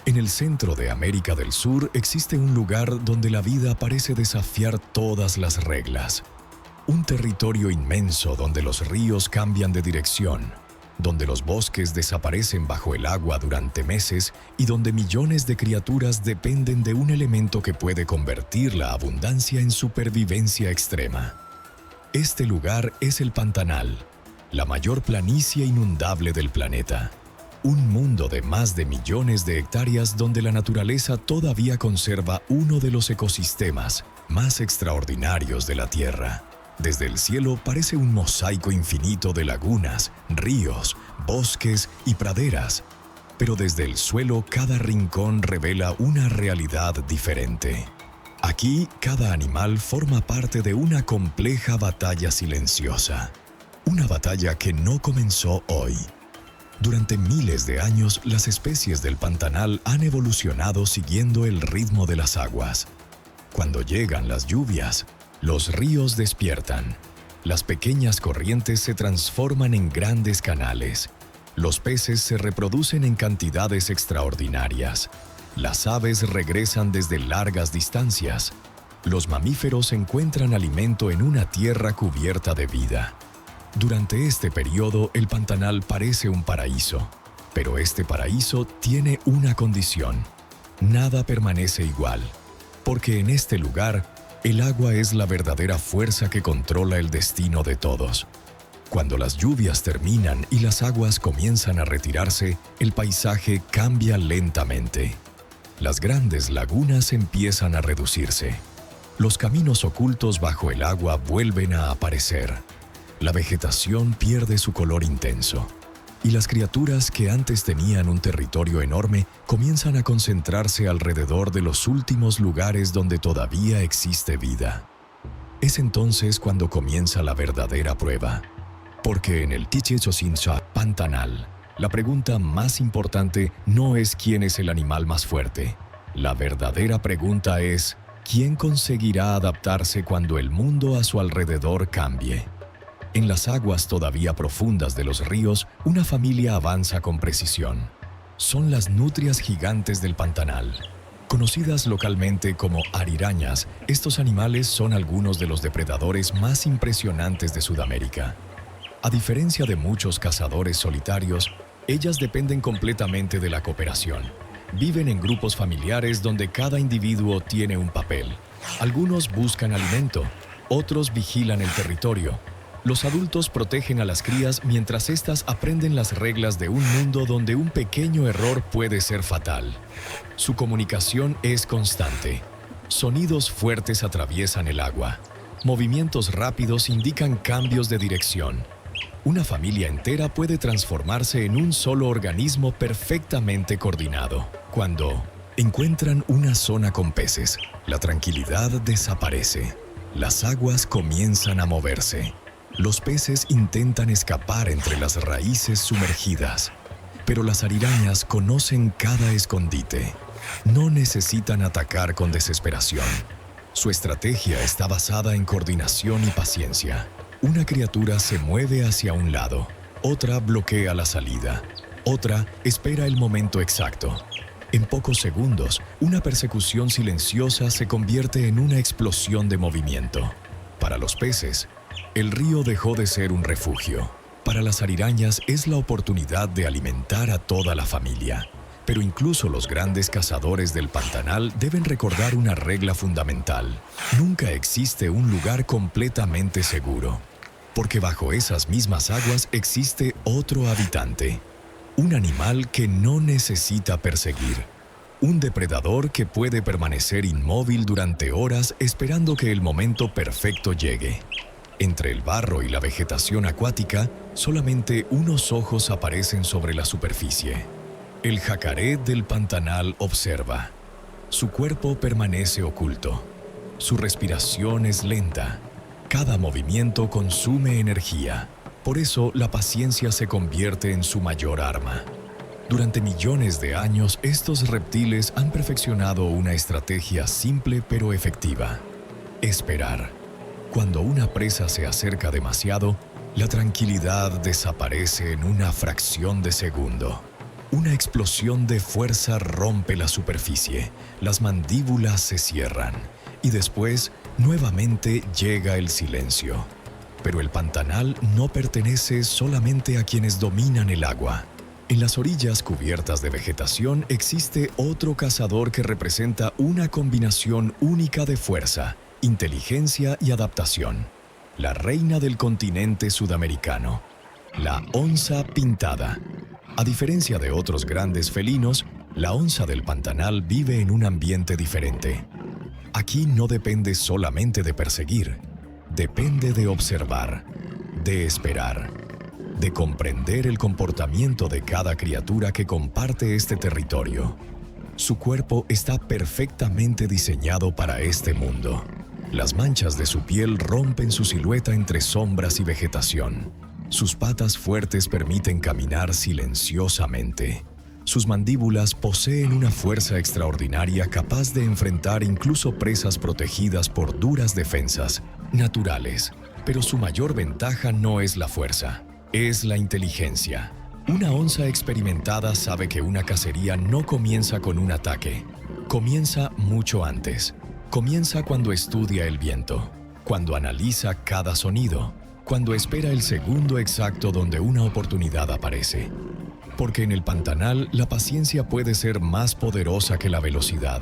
En el centro de América del Sur existe un lugar donde la vida parece desafiar todas las reglas. Un territorio inmenso donde los ríos cambian de dirección, donde los bosques desaparecen bajo el agua durante meses y donde millones de criaturas dependen de un elemento que puede convertir la abundancia en supervivencia extrema. Este lugar es el Pantanal, la mayor planicie inundable del planeta. Un mundo de más de millones de hectáreas donde la naturaleza todavía conserva uno de los ecosistemas más extraordinarios de la Tierra. Desde el cielo parece un mosaico infinito de lagunas, ríos, bosques y praderas, pero desde el suelo cada rincón revela una realidad diferente. Aquí cada animal forma parte de una compleja batalla silenciosa, una batalla que no comenzó hoy. Durante miles de años, las especies del Pantanal han evolucionado siguiendo el ritmo de las aguas. Cuando llegan las lluvias, los ríos despiertan. Las pequeñas corrientes se transforman en grandes canales. Los peces se reproducen en cantidades extraordinarias. Las aves regresan desde largas distancias. Los mamíferos encuentran alimento en una tierra cubierta de vida. Durante este periodo, el Pantanal parece un paraíso, pero este paraíso tiene una condición: nada permanece igual, porque en este lugar, el agua es la verdadera fuerza que controla el destino de todos. Cuando las lluvias terminan y las aguas comienzan a retirarse, el paisaje cambia lentamente. Las grandes lagunas empiezan a reducirse. Los caminos ocultos bajo el agua vuelven a aparecer. La vegetación pierde su color intenso, y las criaturas que antes tenían un territorio enorme comienzan a concentrarse alrededor de los últimos lugares donde todavía existe vida. Es entonces cuando comienza la verdadera prueba, porque en el Tichichosintla Pantanal, la pregunta más importante no es quién es el animal más fuerte. La verdadera pregunta es: ¿quién conseguirá adaptarse cuando el mundo a su alrededor cambie? En las aguas todavía profundas de los ríos, una familia avanza con precisión. Son las nutrias gigantes del Pantanal. Conocidas localmente como arirañas, estos animales son algunos de los depredadores más impresionantes de Sudamérica. A diferencia de muchos cazadores solitarios, ellas dependen completamente de la cooperación. Viven en grupos familiares donde cada individuo tiene un papel. Algunos buscan alimento, otros vigilan el territorio. Los adultos protegen a las crías mientras éstas aprenden las reglas de un mundo donde un pequeño error puede ser fatal. Su comunicación es constante. Sonidos fuertes atraviesan el agua. Movimientos rápidos indican cambios de dirección. Una familia entera puede transformarse en un solo organismo perfectamente coordinado. Cuando encuentran una zona con peces, la tranquilidad desaparece. Las aguas comienzan a moverse. Los peces intentan escapar entre las raíces sumergidas, pero las arirañas conocen cada escondite. No necesitan atacar con desesperación. Su estrategia está basada en coordinación y paciencia. Una criatura se mueve hacia un lado, otra bloquea la salida, otra espera el momento exacto. En pocos segundos, una persecución silenciosa se convierte en una explosión de movimiento. Para los peces, el río dejó de ser un refugio. Para las arirañas es la oportunidad de alimentar a toda la familia. Pero incluso los grandes cazadores del Pantanal deben recordar una regla fundamental: nunca existe un lugar completamente seguro, porque bajo esas mismas aguas existe otro habitante, un animal que no necesita perseguir, un depredador que puede permanecer inmóvil durante horas esperando que el momento perfecto llegue. Entre el barro y la vegetación acuática, solamente unos ojos aparecen sobre la superficie. El jacaré del Pantanal observa. Su cuerpo permanece oculto. Su respiración es lenta. Cada movimiento consume energía. Por eso, la paciencia se convierte en su mayor arma. Durante millones de años, estos reptiles han perfeccionado una estrategia simple pero efectiva: esperar. Cuando una presa se acerca demasiado, la tranquilidad desaparece en una fracción de segundo. Una explosión de fuerza rompe la superficie, las mandíbulas se cierran y después nuevamente llega el silencio. Pero el pantanal no pertenece solamente a quienes dominan el agua. En las orillas cubiertas de vegetación existe otro cazador que representa una combinación única de fuerza, inteligencia y adaptación. La reina del continente sudamericano, la onza pintada. A diferencia de otros grandes felinos, la onza del pantanal vive en un ambiente diferente. Aquí no depende solamente de perseguir, depende de observar, de esperar, de comprender el comportamiento de cada criatura que comparte este territorio. Su cuerpo está perfectamente diseñado para este mundo. Las manchas de su piel rompen su silueta entre sombras y vegetación. Sus patas fuertes permiten caminar silenciosamente. Sus mandíbulas poseen una fuerza extraordinaria capaz de enfrentar incluso presas protegidas por duras defensas naturales. Pero su mayor ventaja no es la fuerza, es la inteligencia. Una onza experimentada sabe que una cacería no comienza con un ataque. Comienza mucho antes. Comienza cuando estudia el viento, cuando analiza cada sonido, cuando espera el segundo exacto donde una oportunidad aparece. Porque en el pantanal la paciencia puede ser más poderosa que la velocidad.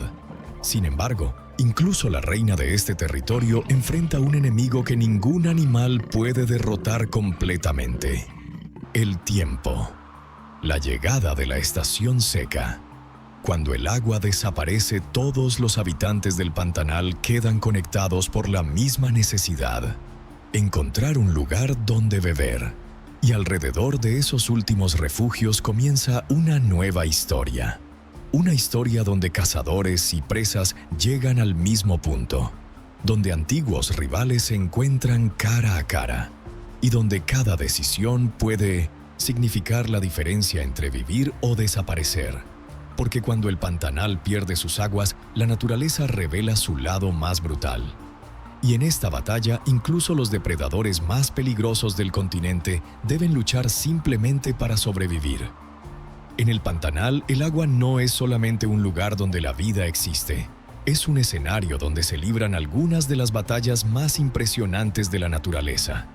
Sin embargo, incluso la reina de este territorio enfrenta un enemigo que ningún animal puede derrotar completamente: el tiempo. La llegada de la estación seca. Cuando el agua desaparece, todos los habitantes del pantanal quedan conectados por la misma necesidad: encontrar un lugar donde beber. Y alrededor de esos últimos refugios comienza una nueva historia. Una historia donde cazadores y presas llegan al mismo punto, donde antiguos rivales se encuentran cara a cara, y donde cada decisión puede significar la diferencia entre vivir o desaparecer. Porque cuando el pantanal pierde sus aguas, la naturaleza revela su lado más brutal. Y en esta batalla, incluso los depredadores más peligrosos del continente deben luchar simplemente para sobrevivir. En el pantanal, el agua no es solamente un lugar donde la vida existe. Es un escenario donde se libran algunas de las batallas más impresionantes de la naturaleza.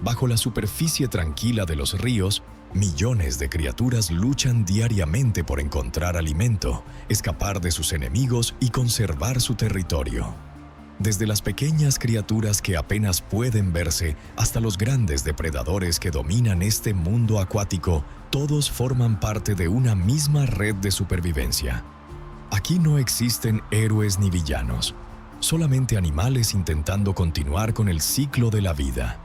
Bajo la superficie tranquila de los ríos, millones de criaturas luchan diariamente por encontrar alimento, escapar de sus enemigos y conservar su territorio. Desde las pequeñas criaturas que apenas pueden verse hasta los grandes depredadores que dominan este mundo acuático, todos forman parte de una misma red de supervivencia. Aquí no existen héroes ni villanos, solamente animales intentando continuar con el ciclo de la vida.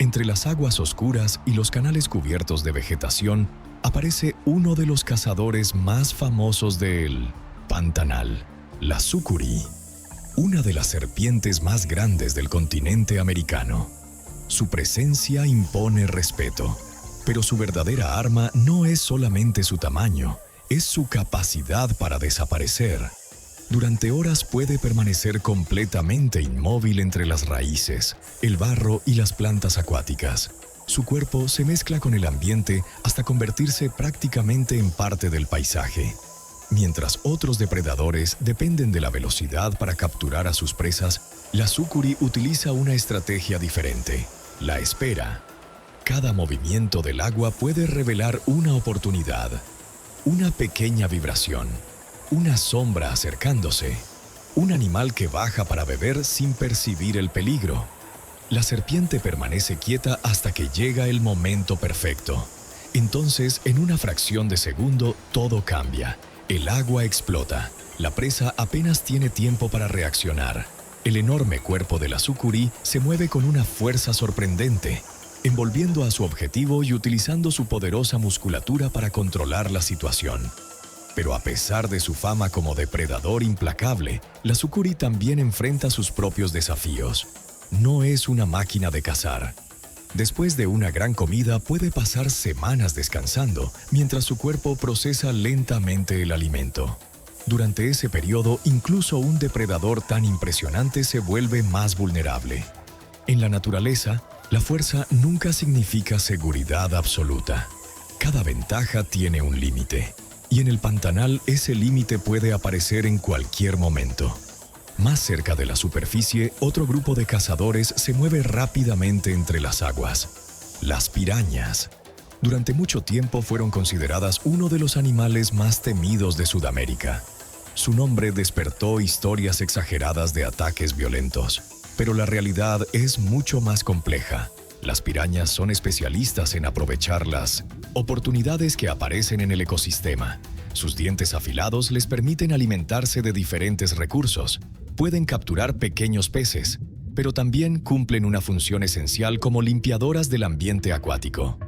Entre las aguas oscuras y los canales cubiertos de vegetación, aparece uno de los cazadores más famosos del pantanal, la sucuri. Una de las serpientes más grandes del continente americano. Su presencia impone respeto, pero su verdadera arma no es solamente su tamaño, es su capacidad para desaparecer. Durante horas puede permanecer completamente inmóvil entre las raíces, el barro y las plantas acuáticas. Su cuerpo se mezcla con el ambiente hasta convertirse prácticamente en parte del paisaje. Mientras otros depredadores dependen de la velocidad para capturar a sus presas, la sucuri utiliza una estrategia diferente: la espera. Cada movimiento del agua puede revelar una oportunidad, una pequeña vibración, una sombra acercándose, un animal que baja para beber sin percibir el peligro. La serpiente permanece quieta hasta que llega el momento perfecto. Entonces, en una fracción de segundo, todo cambia. El agua explota. La presa apenas tiene tiempo para reaccionar. El enorme cuerpo de la sucuri se mueve con una fuerza sorprendente, envolviendo a su objetivo y utilizando su poderosa musculatura para controlar la situación. Pero a pesar de su fama como depredador implacable, la sucuri también enfrenta sus propios desafíos. No es una máquina de cazar. Después de una gran comida puede pasar semanas descansando, mientras su cuerpo procesa lentamente el alimento. Durante ese periodo, incluso un depredador tan impresionante se vuelve más vulnerable. En la naturaleza, la fuerza nunca significa seguridad absoluta. Cada ventaja tiene un límite, y en el pantanal ese límite puede aparecer en cualquier momento. Más cerca de la superficie, otro grupo de cazadores se mueve rápidamente entre las aguas: las pirañas. Durante mucho tiempo fueron consideradas uno de los animales más temidos de Sudamérica. Su nombre despertó historias exageradas de ataques violentos, pero la realidad es mucho más compleja. Las pirañas son especialistas en aprovechar las oportunidades que aparecen en el ecosistema. Sus dientes afilados les permiten alimentarse de diferentes recursos. Pueden capturar pequeños peces, pero también cumplen una función esencial como limpiadoras del ambiente acuático.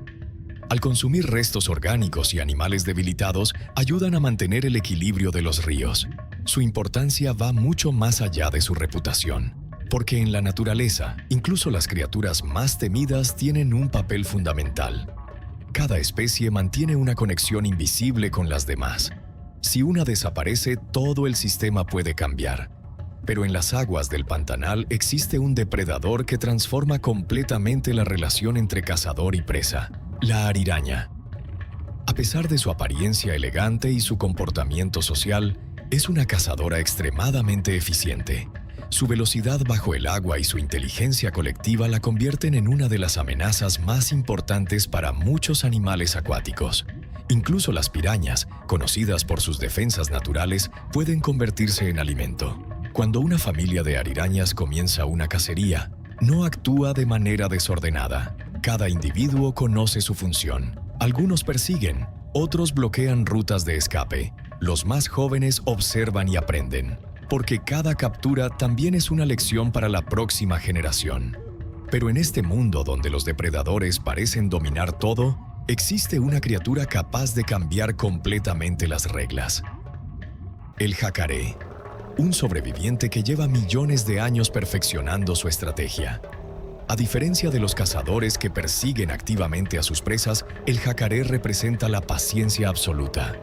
Al consumir restos orgánicos y animales debilitados, ayudan a mantener el equilibrio de los ríos. Su importancia va mucho más allá de su reputación, porque en la naturaleza, incluso las criaturas más temidas tienen un papel fundamental. Cada especie mantiene una conexión invisible con las demás. Si una desaparece, todo el sistema puede cambiar. Pero en las aguas del pantanal existe un depredador que transforma completamente la relación entre cazador y presa: la ariraña. A pesar de su apariencia elegante y su comportamiento social, es una cazadora extremadamente eficiente. Su velocidad bajo el agua y su inteligencia colectiva la convierten en una de las amenazas más importantes para muchos animales acuáticos. Incluso las pirañas, conocidas por sus defensas naturales, pueden convertirse en alimento. Cuando una familia de arirañas comienza una cacería, no actúa de manera desordenada. Cada individuo conoce su función. Algunos persiguen, otros bloquean rutas de escape. Los más jóvenes observan y aprenden, porque cada captura también es una lección para la próxima generación. Pero en este mundo donde los depredadores parecen dominar todo, existe una criatura capaz de cambiar completamente las reglas: el jacaré, un sobreviviente que lleva millones de años perfeccionando su estrategia. A diferencia de los cazadores que persiguen activamente a sus presas, el jacaré representa la paciencia absoluta.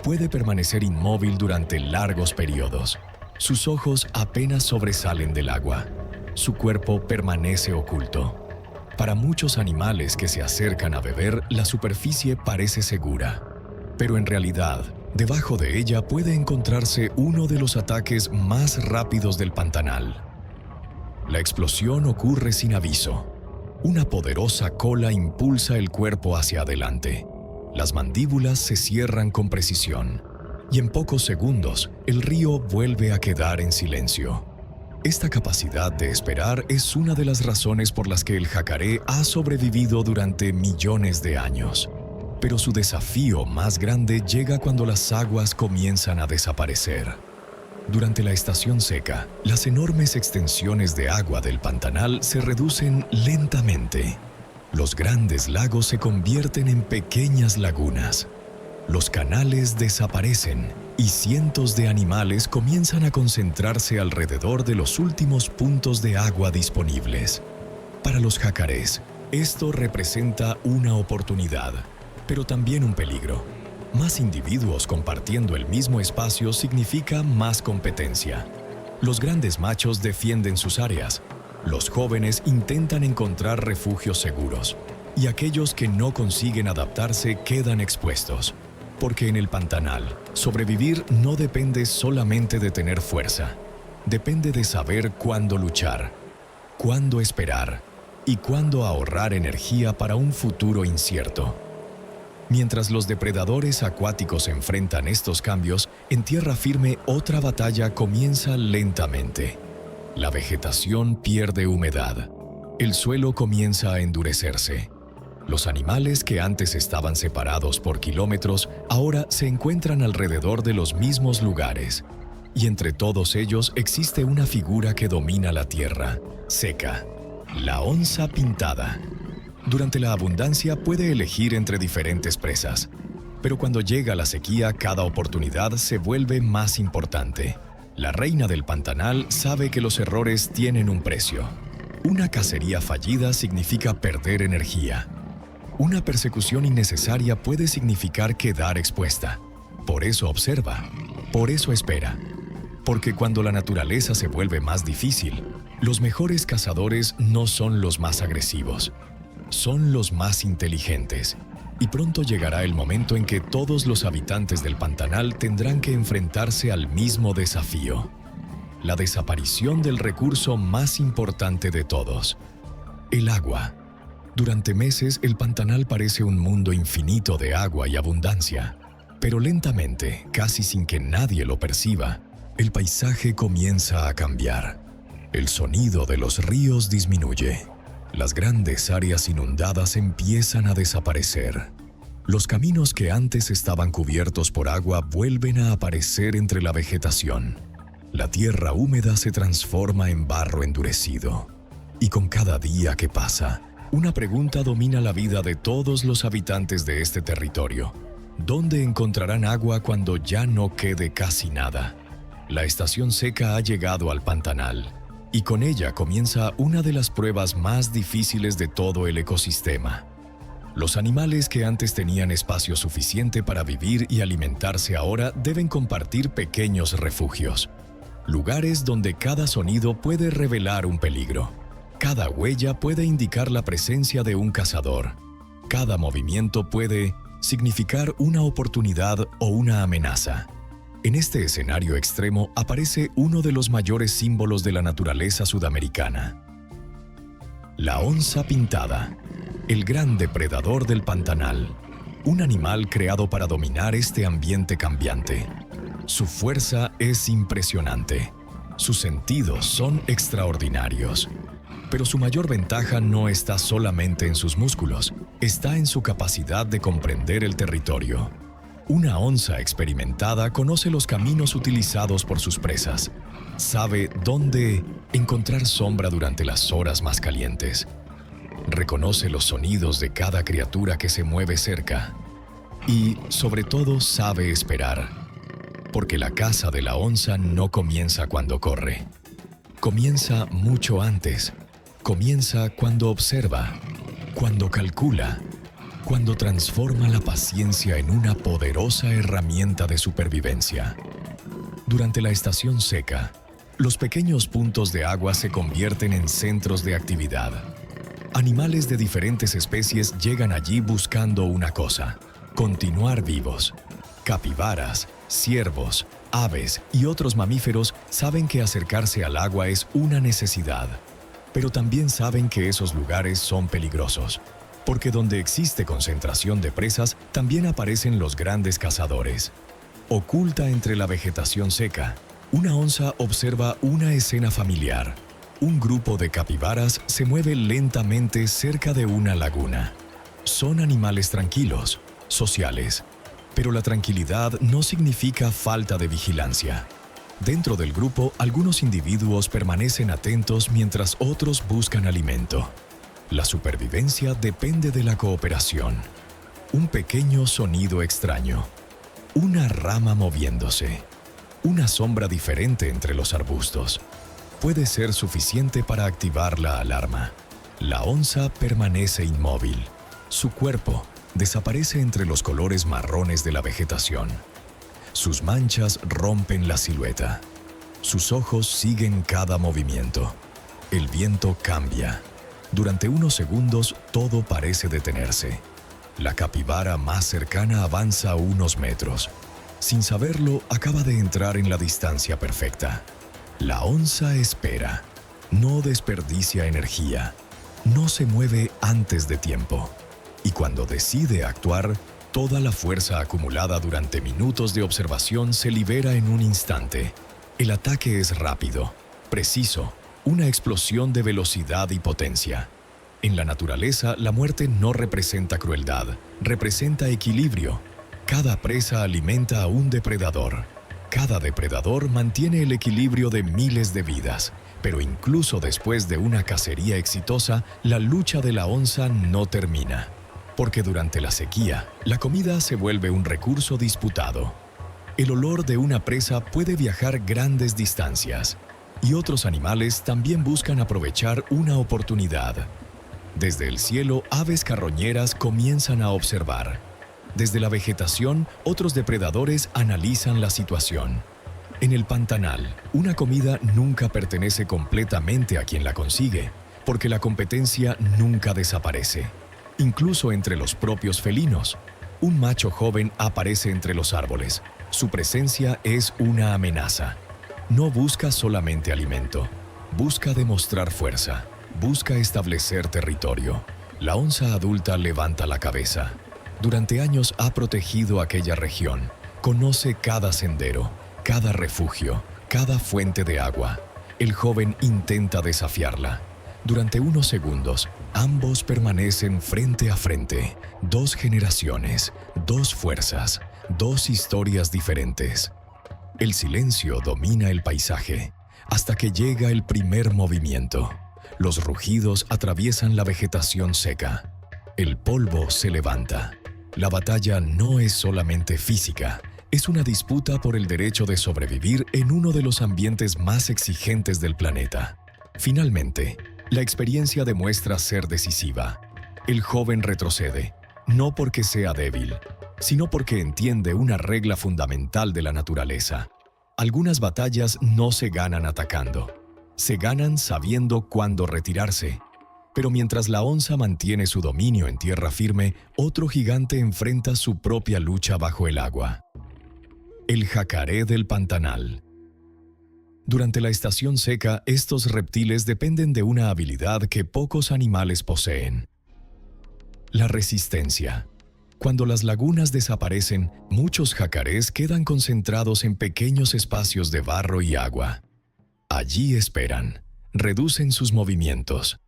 Puede permanecer inmóvil durante largos periodos. Sus ojos apenas sobresalen del agua. Su cuerpo permanece oculto. Para muchos animales que se acercan a beber, la superficie parece segura. Pero en realidad, debajo de ella puede encontrarse uno de los ataques más rápidos del pantanal. La explosión ocurre sin aviso. Una poderosa cola impulsa el cuerpo hacia adelante. Las mandíbulas se cierran con precisión, y en pocos segundos el río vuelve a quedar en silencio. Esta capacidad de esperar es una de las razones por las que el jacaré ha sobrevivido durante millones de años. Pero su desafío más grande llega cuando las aguas comienzan a desaparecer. Durante la estación seca, las enormes extensiones de agua del pantanal se reducen lentamente. Los grandes lagos se convierten en pequeñas lagunas. Los canales desaparecen y cientos de animales comienzan a concentrarse alrededor de los últimos puntos de agua disponibles. Para los jacarés, esto representa una oportunidad, pero también un peligro. Más individuos compartiendo el mismo espacio significa más competencia. Los grandes machos defienden sus áreas. Los jóvenes intentan encontrar refugios seguros. Y aquellos que no consiguen adaptarse quedan expuestos. Porque en el pantanal, sobrevivir no depende solamente de tener fuerza. Depende de saber cuándo luchar, cuándo esperar y cuándo ahorrar energía para un futuro incierto. Mientras los depredadores acuáticos enfrentan estos cambios, en tierra firme otra batalla comienza lentamente. La vegetación pierde humedad. El suelo comienza a endurecerse. Los animales que antes estaban separados por kilómetros, ahora se encuentran alrededor de los mismos lugares. Y entre todos ellos existe una figura que domina la tierra, seca: la onza pintada. Durante la abundancia puede elegir entre diferentes presas, pero cuando llega la sequía, cada oportunidad se vuelve más importante. La reina del pantanal sabe que los errores tienen un precio. Una cacería fallida significa perder energía. Una persecución innecesaria puede significar quedar expuesta. Por eso observa, por eso espera. Porque cuando la naturaleza se vuelve más difícil, los mejores cazadores no son los más agresivos. Son los más inteligentes. Y pronto llegará el momento en que todos los habitantes del Pantanal tendrán que enfrentarse al mismo desafío: la desaparición del recurso más importante de todos, el agua. Durante meses, el Pantanal parece un mundo infinito de agua y abundancia, pero lentamente, casi sin que nadie lo perciba, el paisaje comienza a cambiar. El sonido de los ríos disminuye. Las grandes áreas inundadas empiezan a desaparecer. Los caminos que antes estaban cubiertos por agua vuelven a aparecer entre la vegetación. La tierra húmeda se transforma en barro endurecido. Y con cada día que pasa, una pregunta domina la vida de todos los habitantes de este territorio: ¿dónde encontrarán agua cuando ya no quede casi nada? La estación seca ha llegado al Pantanal, y con ella comienza una de las pruebas más difíciles de todo el ecosistema. Los animales que antes tenían espacio suficiente para vivir y alimentarse ahora deben compartir pequeños refugios, lugares donde cada sonido puede revelar un peligro. Cada huella puede indicar la presencia de un cazador. Cada movimiento puede significar una oportunidad o una amenaza. En este escenario extremo aparece uno de los mayores símbolos de la naturaleza sudamericana: la onza pintada, el gran depredador del Pantanal, un animal creado para dominar este ambiente cambiante. Su fuerza es impresionante, sus sentidos son extraordinarios, pero su mayor ventaja no está solamente en sus músculos, está en su capacidad de comprender el territorio. Una onza experimentada conoce los caminos utilizados por sus presas, sabe dónde encontrar sombra durante las horas más calientes, reconoce los sonidos de cada criatura que se mueve cerca y, sobre todo, sabe esperar, porque la caza de la onza no comienza cuando corre, comienza mucho antes, comienza cuando observa, cuando calcula, cuando transforma la paciencia en una poderosa herramienta de supervivencia. Durante la estación seca, los pequeños puntos de agua se convierten en centros de actividad. Animales de diferentes especies llegan allí buscando una cosa: continuar vivos. Capibaras, ciervos, aves y otros mamíferos saben que acercarse al agua es una necesidad, pero también saben que esos lugares son peligrosos, porque donde existe concentración de presas, también aparecen los grandes cazadores. Oculta entre la vegetación seca, una onza observa una escena familiar. Un grupo de capibaras se mueve lentamente cerca de una laguna. Son animales tranquilos, sociales, pero la tranquilidad no significa falta de vigilancia. Dentro del grupo, algunos individuos permanecen atentos mientras otros buscan alimento. La supervivencia depende de la cooperación. Un pequeño sonido extraño, una rama moviéndose, una sombra diferente entre los arbustos, puede ser suficiente para activar la alarma. La onza permanece inmóvil. Su cuerpo desaparece entre los colores marrones de la vegetación. Sus manchas rompen la silueta. Sus ojos siguen cada movimiento. El viento cambia. Durante unos segundos, todo parece detenerse. La capibara más cercana avanza unos metros. Sin saberlo, acaba de entrar en la distancia perfecta. La onza espera. No desperdicia energía. No se mueve antes de tiempo. Y cuando decide actuar, toda la fuerza acumulada durante minutos de observación se libera en un instante. El ataque es rápido, preciso, una explosión de velocidad y potencia. En la naturaleza, la muerte no representa crueldad, representa equilibrio. Cada presa alimenta a un depredador. Cada depredador mantiene el equilibrio de miles de vidas. Pero incluso después de una cacería exitosa, la lucha de la onza no termina. Porque durante la sequía, la comida se vuelve un recurso disputado. El olor de una presa puede viajar grandes distancias, y otros animales también buscan aprovechar una oportunidad. Desde el cielo, aves carroñeras comienzan a observar. Desde la vegetación, otros depredadores analizan la situación. En el Pantanal, una comida nunca pertenece completamente a quien la consigue, porque la competencia nunca desaparece. incluso entre los propios felinos. Un macho joven aparece entre los árboles. Su presencia es una amenaza. No busca solamente alimento, busca demostrar fuerza, busca establecer territorio. La onza adulta levanta la cabeza. Durante años ha protegido aquella región. Conoce cada sendero, cada refugio, cada fuente de agua. El joven intenta desafiarla. Durante unos segundos, ambos permanecen frente a frente. Dos generaciones, dos fuerzas, dos historias diferentes. El silencio domina el paisaje, hasta que llega el primer movimiento. Los rugidos atraviesan la vegetación seca. El polvo se levanta. La batalla no es solamente física, es una disputa por el derecho de sobrevivir en uno de los ambientes más exigentes del planeta. Finalmente, la experiencia demuestra ser decisiva. El joven retrocede, no porque sea débil, sino porque entiende una regla fundamental de la naturaleza. Algunas batallas no se ganan atacando, se ganan sabiendo cuándo retirarse. Pero mientras la onza mantiene su dominio en tierra firme, otro gigante enfrenta su propia lucha bajo el agua. El jacaré del pantanal. Durante la estación seca, estos reptiles dependen de una habilidad que pocos animales poseen: la resistencia. Cuando las lagunas desaparecen, muchos jacarés quedan concentrados en pequeños espacios de barro y agua. Allí esperan, reducen sus movimientos,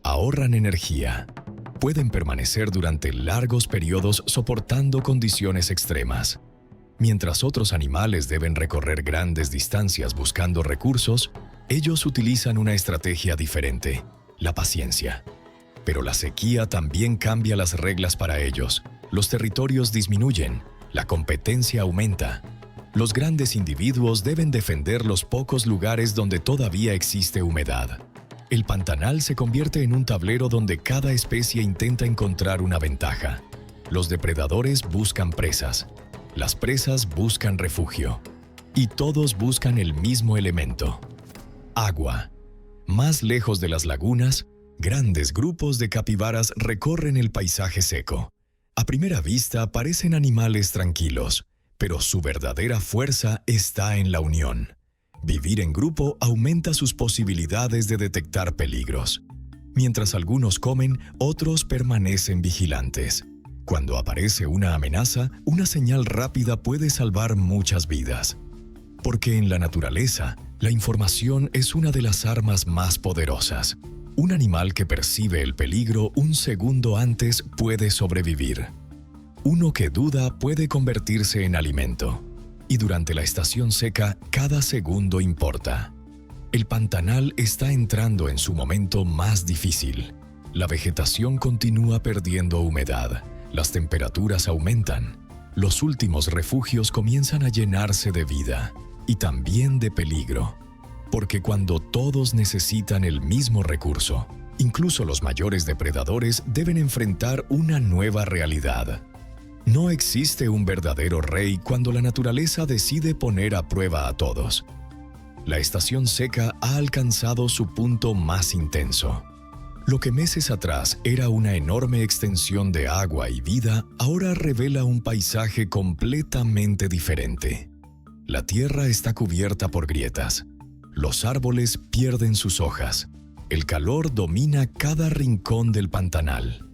ahorran energía. Pueden permanecer durante largos periodos soportando condiciones extremas. Mientras otros animales deben recorrer grandes distancias buscando recursos, ellos utilizan una estrategia diferente: la paciencia. Pero la sequía también cambia las reglas para ellos. Los territorios disminuyen, la competencia aumenta. Los grandes individuos deben defender los pocos lugares donde todavía existe humedad. El pantanal se convierte en un tablero donde cada especie intenta encontrar una ventaja. Los depredadores buscan presas, las presas buscan refugio, y todos buscan el mismo elemento: agua. Más lejos de las lagunas, grandes grupos de capibaras recorren el paisaje seco. A primera vista parecen animales tranquilos, pero su verdadera fuerza está en la unión. Vivir en grupo aumenta sus posibilidades de detectar peligros. Mientras algunos comen, otros permanecen vigilantes. Cuando aparece una amenaza, una señal rápida puede salvar muchas vidas. Porque en la naturaleza, la información es una de las armas más poderosas. Un animal que percibe el peligro un segundo antes puede sobrevivir. Uno que duda puede convertirse en alimento. Y durante la estación seca, cada segundo importa. El pantanal está entrando en su momento más difícil. La vegetación continúa perdiendo humedad. Las temperaturas aumentan. Los últimos refugios comienzan a llenarse de vida y también de peligro. Porque cuando todos necesitan el mismo recurso, incluso los mayores depredadores deben enfrentar una nueva realidad. No existe un verdadero rey cuando la naturaleza decide poner a prueba a todos. La estación seca ha alcanzado su punto más intenso. Lo que meses atrás era una enorme extensión de agua y vida, ahora revela un paisaje completamente diferente. La tierra está cubierta por grietas. Los árboles pierden sus hojas. El calor domina cada rincón del pantanal.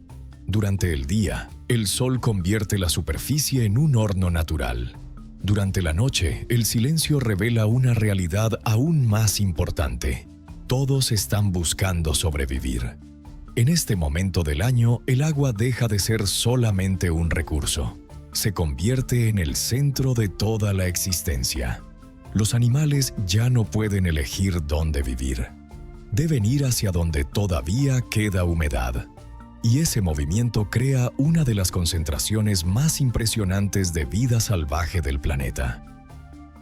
Durante el día, el sol convierte la superficie en un horno natural. Durante la noche, el silencio revela una realidad aún más importante. Todos están buscando sobrevivir. En este momento del año, el agua deja de ser solamente un recurso. Se convierte en el centro de toda la existencia. Los animales ya no pueden elegir dónde vivir. Deben ir hacia donde todavía queda humedad. Y ese movimiento crea una de las concentraciones más impresionantes de vida salvaje del planeta.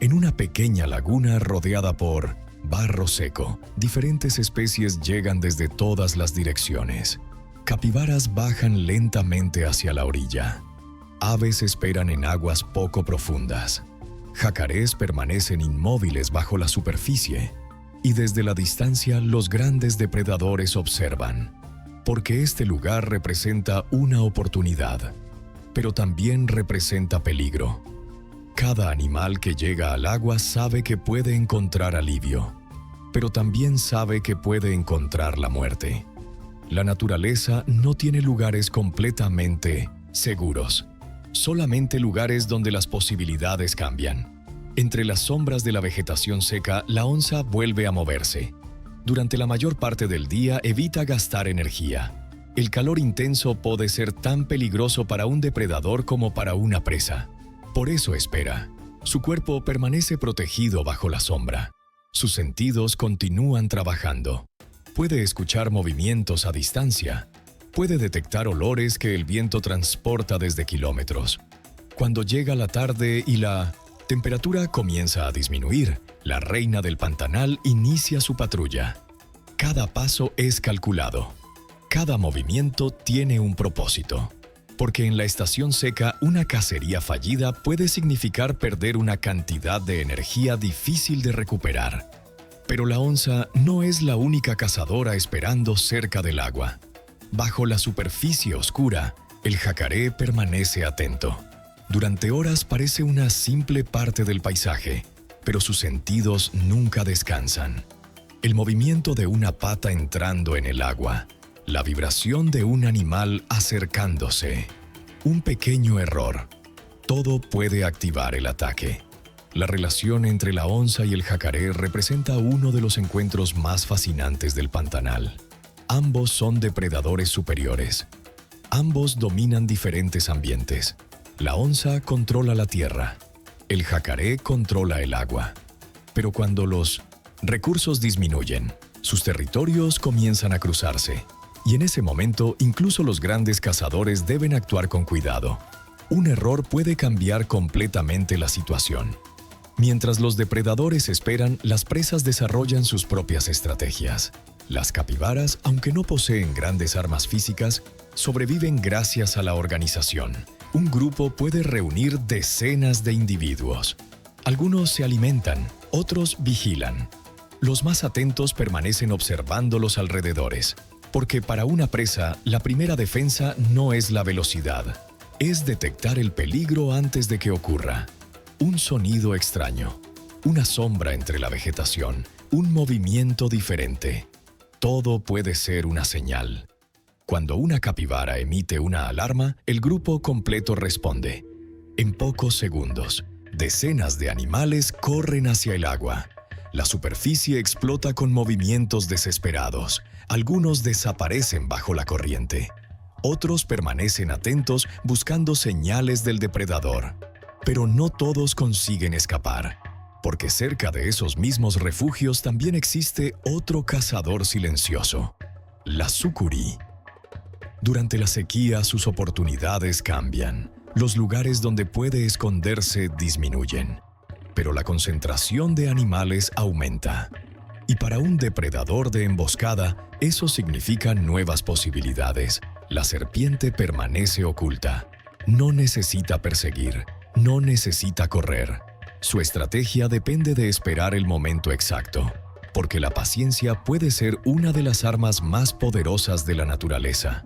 En una pequeña laguna rodeada por barro seco, diferentes especies llegan desde todas las direcciones. Capibaras bajan lentamente hacia la orilla. Aves esperan en aguas poco profundas. Jacarés permanecen inmóviles bajo la superficie. Y desde la distancia, los grandes depredadores observan. porque este lugar representa una oportunidad, pero también representa peligro. Cada animal que llega al agua sabe que puede encontrar alivio, pero también sabe que puede encontrar la muerte. La naturaleza no tiene lugares completamente seguros, solamente lugares donde las posibilidades cambian. Entre las sombras de la vegetación seca, la onza vuelve a moverse. Durante la mayor parte del día evita gastar energía. El calor intenso puede ser tan peligroso para un depredador como para una presa. Por eso espera. Su cuerpo permanece protegido bajo la sombra. Sus sentidos continúan trabajando. Puede escuchar movimientos a distancia. Puede detectar olores que el viento transporta desde kilómetros. Cuando llega la tarde y la temperatura comienza a disminuir, la reina del pantanal inicia su patrulla. Cada paso es calculado. Cada movimiento tiene un propósito. Porque en la estación seca, una cacería fallida puede significar perder una cantidad de energía difícil de recuperar. Pero la onza no es la única cazadora esperando cerca del agua. Bajo la superficie oscura, el jacaré permanece atento. Durante horas parece una simple parte del paisaje, pero sus sentidos nunca descansan. El movimiento de una pata entrando en el agua, la vibración de un animal acercándose, un pequeño error, todo puede activar el ataque. La relación entre la onza y el jacaré representa uno de los encuentros más fascinantes del pantanal. Ambos son depredadores superiores. Ambos dominan diferentes ambientes. La onza controla la tierra. El jacaré controla el agua. Pero cuando los recursos disminuyen, sus territorios comienzan a cruzarse. Y en ese momento, incluso los grandes cazadores deben actuar con cuidado. Un error puede cambiar completamente la situación. Mientras los depredadores esperan, las presas desarrollan sus propias estrategias. Las capibaras, aunque no poseen grandes armas físicas, sobreviven gracias a la organización. Un grupo puede reunir decenas de individuos. Algunos se alimentan, otros vigilan. Los más atentos permanecen observando los alrededores, porque para una presa, la primera defensa no es la velocidad, es detectar el peligro antes de que ocurra. Un sonido extraño, una sombra entre la vegetación, un movimiento diferente. Todo puede ser una señal. Cuando una capibara emite una alarma, el grupo completo responde. En pocos segundos, decenas de animales corren hacia el agua. La superficie explota con movimientos desesperados. Algunos desaparecen bajo la corriente. Otros permanecen atentos buscando señales del depredador. Pero no todos consiguen escapar, porque cerca de esos mismos refugios también existe otro cazador silencioso, la sucuri. Durante la sequía sus oportunidades cambian, los lugares donde puede esconderse disminuyen, pero la concentración de animales aumenta. Y para un depredador de emboscada, eso significa nuevas posibilidades. La serpiente permanece oculta, no necesita perseguir. No necesita correr. Su estrategia depende de esperar el momento exacto, porque la paciencia puede ser una de las armas más poderosas de la naturaleza.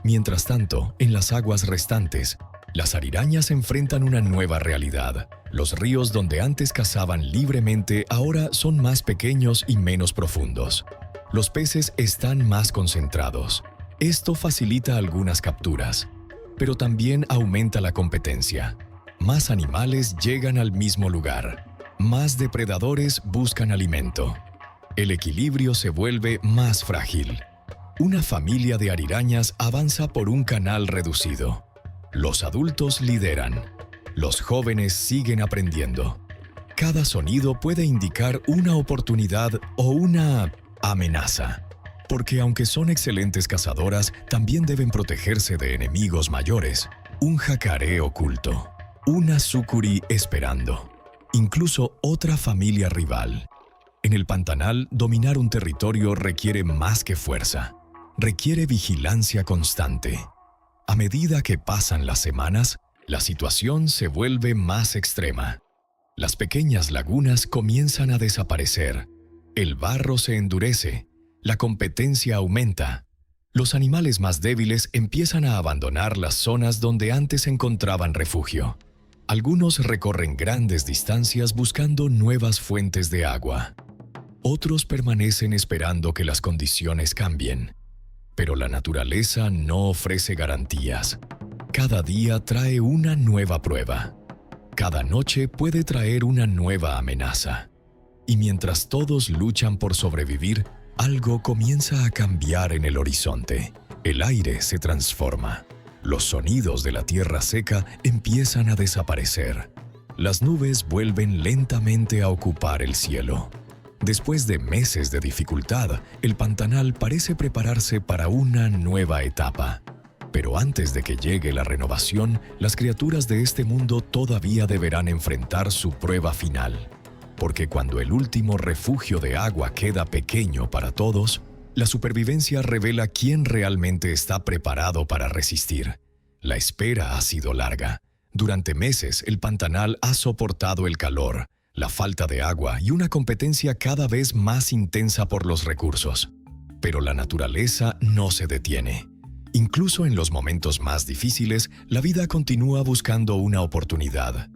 Mientras tanto, en las aguas restantes, las arirañas enfrentan una nueva realidad. Los ríos donde antes cazaban libremente ahora son más pequeños y menos profundos. Los peces están más concentrados. Esto facilita algunas capturas, pero también aumenta la competencia. Más animales llegan al mismo lugar. Más depredadores buscan alimento. El equilibrio se vuelve más frágil. Una familia de arirañas avanza por un canal reducido. Los adultos lideran. Los jóvenes siguen aprendiendo. Cada sonido puede indicar una oportunidad o una amenaza. Porque aunque son excelentes cazadoras, también deben protegerse de enemigos mayores. Un jacaré oculto. Una sucuri esperando. Incluso otra familia rival. En el pantanal, dominar un territorio requiere más que fuerza. Requiere vigilancia constante. A medida que pasan las semanas, la situación se vuelve más extrema. Las pequeñas lagunas comienzan a desaparecer. El barro se endurece. La competencia aumenta. Los animales más débiles empiezan a abandonar las zonas donde antes encontraban refugio. Algunos recorren grandes distancias buscando nuevas fuentes de agua. Otros permanecen esperando que las condiciones cambien. Pero la naturaleza no ofrece garantías. Cada día trae una nueva prueba. Cada noche puede traer una nueva amenaza. Y mientras todos luchan por sobrevivir, algo comienza a cambiar en el horizonte. El aire se transforma. Los sonidos de la tierra seca empiezan a desaparecer. Las nubes vuelven lentamente a ocupar el cielo. Después de meses de dificultad, el Pantanal parece prepararse para una nueva etapa. Pero antes de que llegue la renovación, las criaturas de este mundo todavía deberán enfrentar su prueba final. Porque cuando el último refugio de agua queda pequeño para todos, la supervivencia revela quién realmente está preparado para resistir. La espera ha sido larga. Durante meses, el Pantanal ha soportado el calor, la falta de agua y una competencia cada vez más intensa por los recursos. Pero la naturaleza no se detiene. Incluso en los momentos más difíciles, la vida continúa buscando una oportunidad.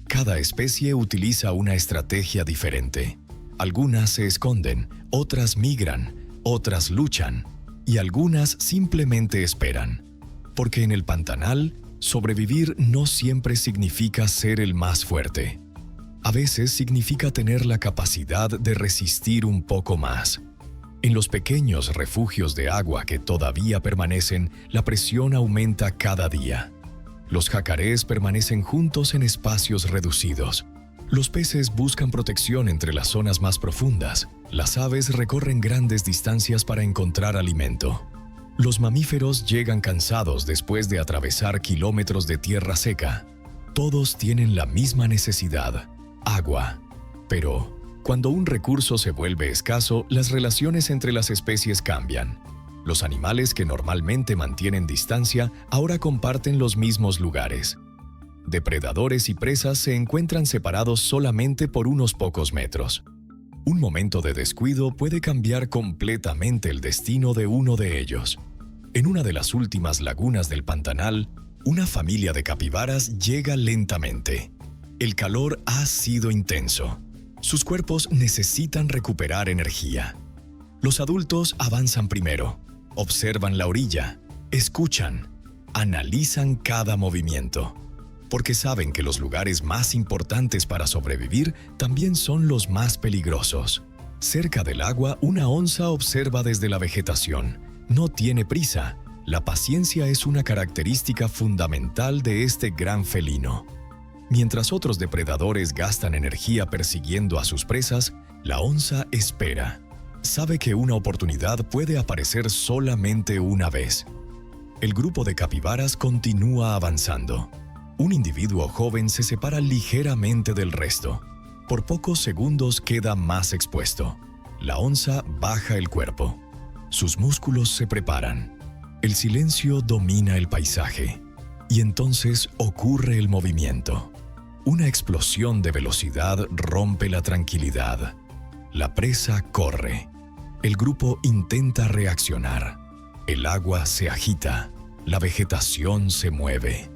Cada especie utiliza una estrategia diferente. Algunas se esconden, otras migran, otras luchan, y algunas simplemente esperan. Porque en el Pantanal, sobrevivir no siempre significa ser el más fuerte. A veces significa tener la capacidad de resistir un poco más. En los pequeños refugios de agua que todavía permanecen, la presión aumenta cada día. Los jacarés permanecen juntos en espacios reducidos. Los peces buscan protección entre las zonas más profundas. Las aves recorren grandes distancias para encontrar alimento. Los mamíferos llegan cansados después de atravesar kilómetros de tierra seca. Todos tienen la misma necesidad: agua. Pero, cuando un recurso se vuelve escaso, las relaciones entre las especies cambian. Los animales que normalmente mantienen distancia ahora comparten los mismos lugares. Depredadores y presas se encuentran separados solamente por unos pocos metros. Un momento de descuido puede cambiar completamente el destino de uno de ellos. En una de las últimas lagunas del Pantanal, una familia de capibaras llega lentamente. El calor ha sido intenso. Sus cuerpos necesitan recuperar energía. Los adultos avanzan primero, observan la orilla, escuchan, analizan cada movimiento. Porque saben que los lugares más importantes para sobrevivir también son los más peligrosos. Cerca del agua, una onza observa desde la vegetación. No tiene prisa. La paciencia es una característica fundamental de este gran felino. Mientras otros depredadores gastan energía persiguiendo a sus presas, la onza espera. Sabe que una oportunidad puede aparecer solamente una vez. El grupo de capibaras continúa avanzando. Un individuo joven se separa ligeramente del resto. Por pocos segundos queda más expuesto. La onza baja el cuerpo. Sus músculos se preparan. El silencio domina el paisaje. Y entonces ocurre el movimiento. Una explosión de velocidad rompe la tranquilidad. La presa corre. El grupo intenta reaccionar. El agua se agita. La vegetación se mueve.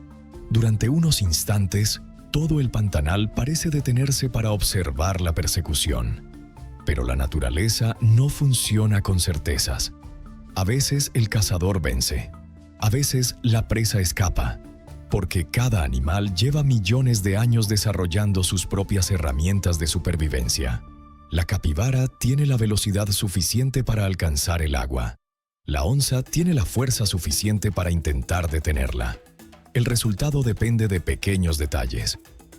Durante unos instantes, todo el Pantanal parece detenerse para observar la persecución. Pero la naturaleza no funciona con certezas. A veces el cazador vence. A veces la presa escapa. Porque cada animal lleva millones de años desarrollando sus propias herramientas de supervivencia. La capibara tiene la velocidad suficiente para alcanzar el agua. La onza tiene la fuerza suficiente para intentar detenerla. El resultado depende de pequeños detalles.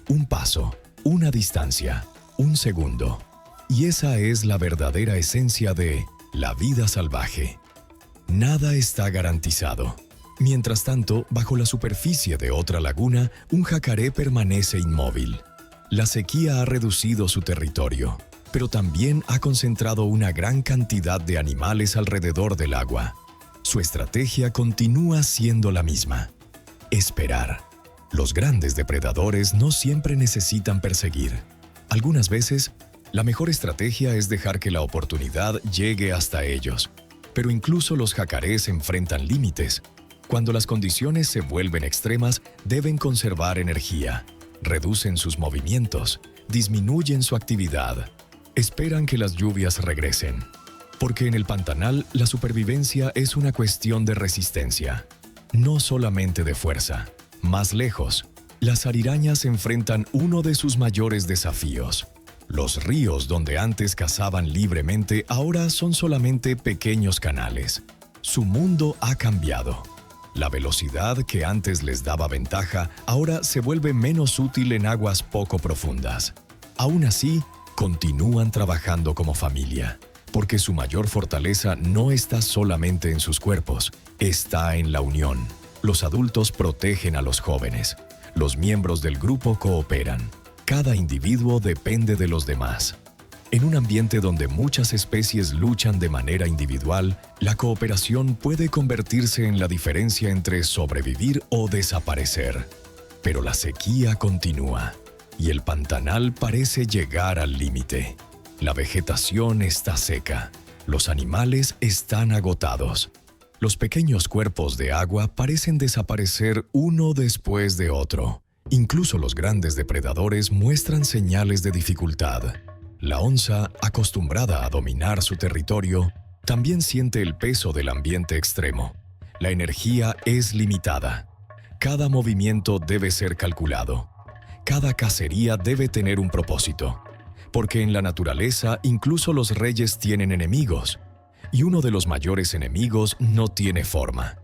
Un paso, una distancia, un segundo. Y esa es la verdadera esencia de la vida salvaje. Nada está garantizado. Mientras tanto, bajo la superficie de otra laguna, un jacaré permanece inmóvil. La sequía ha reducido su territorio, pero también ha concentrado una gran cantidad de animales alrededor del agua. Su estrategia continúa siendo la misma: esperar. Los grandes depredadores no siempre necesitan perseguir. Algunas veces, la mejor estrategia es dejar que la oportunidad llegue hasta ellos. Pero incluso los jacarés enfrentan límites. Cuando las condiciones se vuelven extremas, deben conservar energía, reducen sus movimientos, disminuyen su actividad, esperan que las lluvias regresen. Porque en el pantanal la supervivencia es una cuestión de resistencia, no solamente de fuerza. Más lejos, las arirañas enfrentan uno de sus mayores desafíos. Los ríos donde antes cazaban libremente ahora son solamente pequeños canales. Su mundo ha cambiado. La velocidad que antes les daba ventaja ahora se vuelve menos útil en aguas poco profundas. Aún así, continúan trabajando como familia, porque su mayor fortaleza no está solamente en sus cuerpos, está en la unión. Los adultos protegen a los jóvenes. Los miembros del grupo cooperan. Cada individuo depende de los demás. En un ambiente donde muchas especies luchan de manera individual, la cooperación puede convertirse en la diferencia entre sobrevivir o desaparecer. Pero la sequía continúa, y el pantanal parece llegar al límite. La vegetación está seca, los animales están agotados. Los pequeños cuerpos de agua parecen desaparecer uno después de otro. Incluso los grandes depredadores muestran señales de dificultad. La onza, acostumbrada a dominar su territorio, también siente el peso del ambiente extremo. La energía es limitada. Cada movimiento debe ser calculado. Cada cacería debe tener un propósito. Porque en la naturaleza incluso los reyes tienen enemigos. Y uno de los mayores enemigos no tiene forma,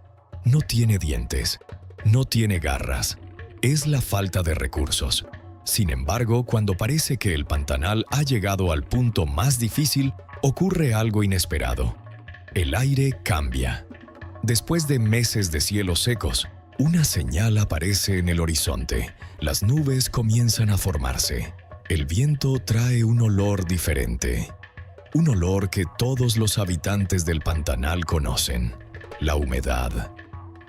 no tiene dientes, no tiene garras. Es la falta de recursos. Sin embargo, cuando parece que el pantanal ha llegado al punto más difícil, ocurre algo inesperado. El aire cambia. Después de meses de cielos secos, una señal aparece en el horizonte. Las nubes comienzan a formarse. El viento trae un olor diferente. Un olor que todos los habitantes del pantanal conocen: la humedad.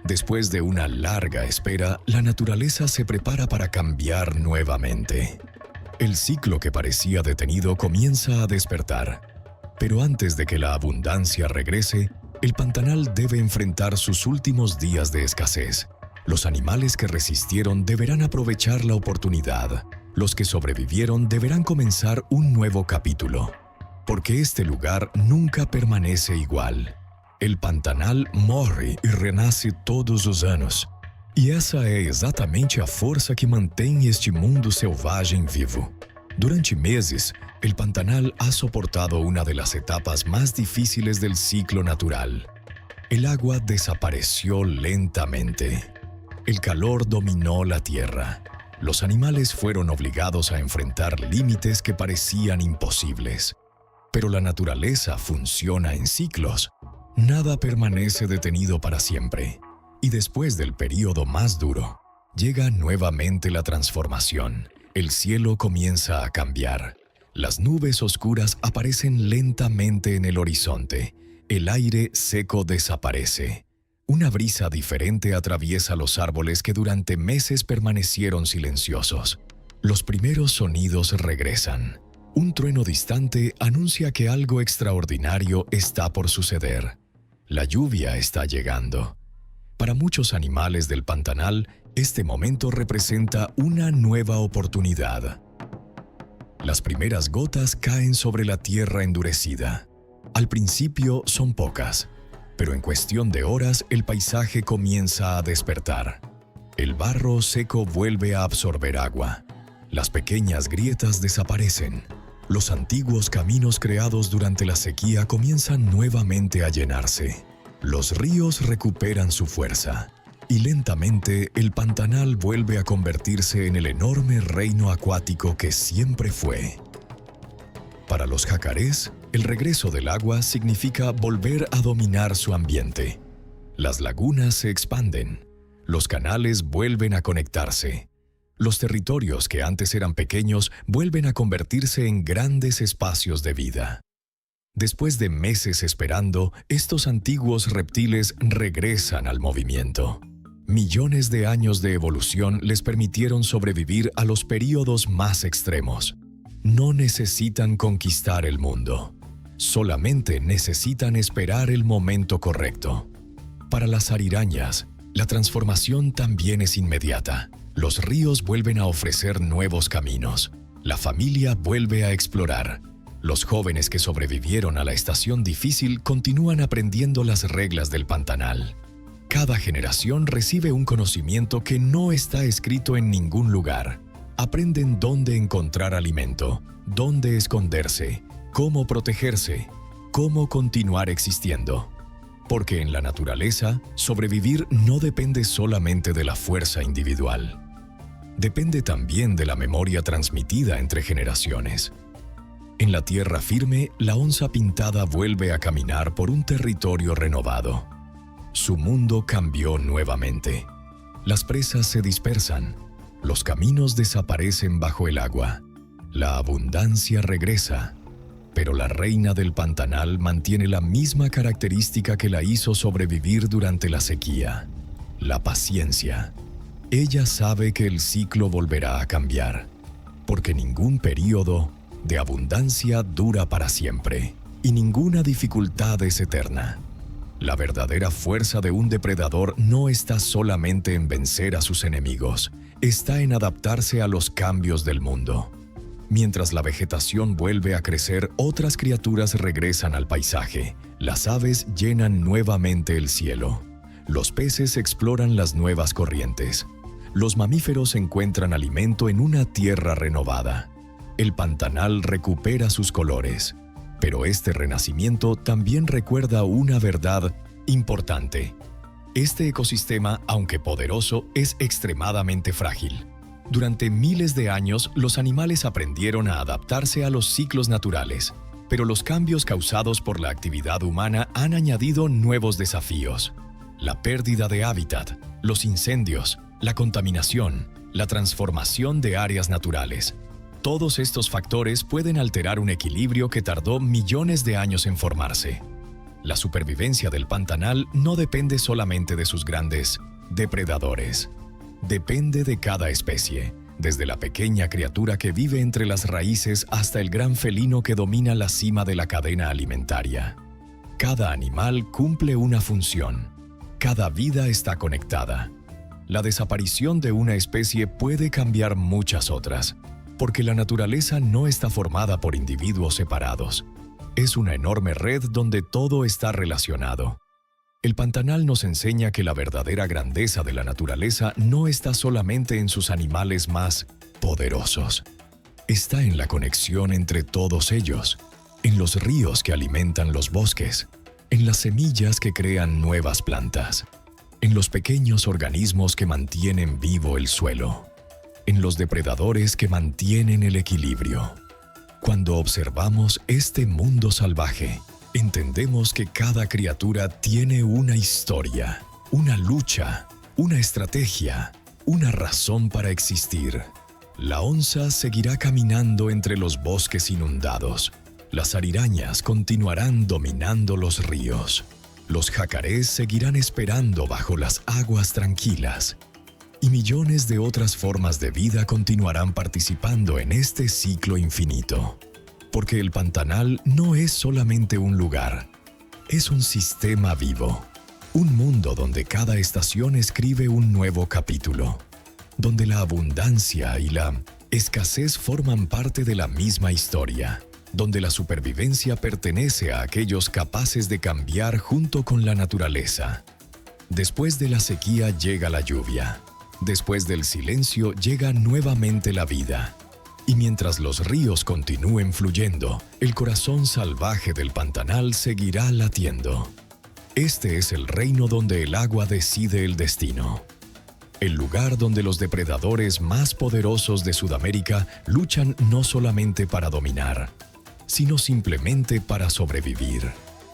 Después de una larga espera, la naturaleza se prepara para cambiar nuevamente. El ciclo que parecía detenido comienza a despertar. Pero antes de que la abundancia regrese, el pantanal debe enfrentar sus últimos días de escasez. Los animales que resistieron deberán aprovechar la oportunidad. Los que sobrevivieron deberán comenzar un nuevo capítulo. Porque este lugar nunca permanece igual. El pantanal morre e renasce todos os anos. E essa é exatamente a força que mantém este mundo selvagem vivo. Durante meses, el pantanal ha soportado una de las etapas más difíciles del ciclo natural. El agua desapareció lentamente. El calor dominó la tierra. Los animales fueron obligados a enfrentar límites que parecían imposibles. Pero la naturaleza funciona en ciclos. Nada permanece detenido para siempre. Y después del período más duro, llega nuevamente la transformación. El cielo comienza a cambiar. Las nubes oscuras aparecen lentamente en el horizonte. El aire seco desaparece. Una brisa diferente atraviesa los árboles que durante meses permanecieron silenciosos. Los primeros sonidos regresan. Un trueno distante anuncia que algo extraordinario está por suceder. La lluvia está llegando. Para muchos animales del pantanal, este momento representa una nueva oportunidad. Las primeras gotas caen sobre la tierra endurecida. Al principio son pocas, pero en cuestión de horas el paisaje comienza a despertar. El barro seco vuelve a absorber agua. Las pequeñas grietas desaparecen. Los antiguos caminos creados durante la sequía comienzan nuevamente a llenarse. Los ríos recuperan su fuerza. Y lentamente el pantanal vuelve a convertirse en el enorme reino acuático que siempre fue. Para los jacarés, el regreso del agua significa volver a dominar su ambiente. Las lagunas se expanden. Los canales vuelven a conectarse. Los territorios que antes eran pequeños vuelven a convertirse en grandes espacios de vida. Después de meses esperando, estos antiguos reptiles regresan al movimiento. Millones de años de evolución les permitieron sobrevivir a los períodos más extremos. No necesitan conquistar el mundo. solamente necesitan esperar el momento correcto. Para las arirañas, la transformación también es inmediata. Los ríos vuelven a ofrecer nuevos caminos. La familia vuelve a explorar. Los jóvenes que sobrevivieron a la estación difícil continúan aprendiendo las reglas del pantanal. Cada generación recibe un conocimiento que no está escrito en ningún lugar. Aprenden dónde encontrar alimento, dónde esconderse, cómo protegerse, cómo continuar existiendo. Porque en la naturaleza, sobrevivir no depende solamente de la fuerza individual. Depende también de la memoria transmitida entre generaciones. En la tierra firme, la onza pintada vuelve a caminar por un territorio renovado. Su mundo cambió nuevamente. Las presas se dispersan, los caminos desaparecen bajo el agua, la abundancia regresa, pero la reina del pantanal mantiene la misma característica que la hizo sobrevivir durante la sequía: la paciencia. Ella sabe que el ciclo volverá a cambiar, porque ningún período de abundancia dura para siempre y ninguna dificultad es eterna. La verdadera fuerza de un depredador no está solamente en vencer a sus enemigos, está en adaptarse a los cambios del mundo. Mientras la vegetación vuelve a crecer, otras criaturas regresan al paisaje. Las aves llenan nuevamente el cielo. Los peces exploran las nuevas corrientes. Los mamíferos encuentran alimento en una tierra renovada. El pantanal recupera sus colores. Pero este renacimiento también recuerda una verdad importante. Este ecosistema, aunque poderoso, es extremadamente frágil. Durante miles de años, los animales aprendieron a adaptarse a los ciclos naturales, pero los cambios causados por la actividad humana han añadido nuevos desafíos. La pérdida de hábitat, los incendios, la contaminación, la transformación de áreas naturales. Todos estos factores pueden alterar un equilibrio que tardó millones de años en formarse. La supervivencia del pantanal no depende solamente de sus grandes depredadores. Depende de cada especie, desde la pequeña criatura que vive entre las raíces hasta el gran felino que domina la cima de la cadena alimentaria. Cada animal cumple una función. Cada vida está conectada. La desaparición de una especie puede cambiar muchas otras, porque la naturaleza no está formada por individuos separados. Es una enorme red donde todo está relacionado. El pantanal nos enseña que la verdadera grandeza de la naturaleza no está solamente en sus animales más poderosos. Está en la conexión entre todos ellos, en los ríos que alimentan los bosques, en las semillas que crean nuevas plantas, en los pequeños organismos que mantienen vivo el suelo, en los depredadores que mantienen el equilibrio. Cuando observamos este mundo salvaje, entendemos que cada criatura tiene una historia, una lucha, una estrategia, una razón para existir. La onza seguirá caminando entre los bosques inundados. Las arirañas continuarán dominando los ríos. Los jacarés seguirán esperando bajo las aguas tranquilas. Y millones de otras formas de vida continuarán participando en este ciclo infinito. Porque el pantanal no es solamente un lugar, es un sistema vivo. Un mundo donde cada estación escribe un nuevo capítulo. Donde la abundancia y la escasez forman parte de la misma historia. Donde la supervivencia pertenece a aquellos capaces de cambiar junto con la naturaleza. Después de la sequía llega la lluvia. Después del silencio llega nuevamente la vida. Y mientras los ríos continúen fluyendo, el corazón salvaje del pantanal seguirá latiendo. Este es el reino donde el agua decide el destino. El lugar donde los depredadores más poderosos de Sudamérica luchan no solamente para dominar, sino simplemente para sobrevivir.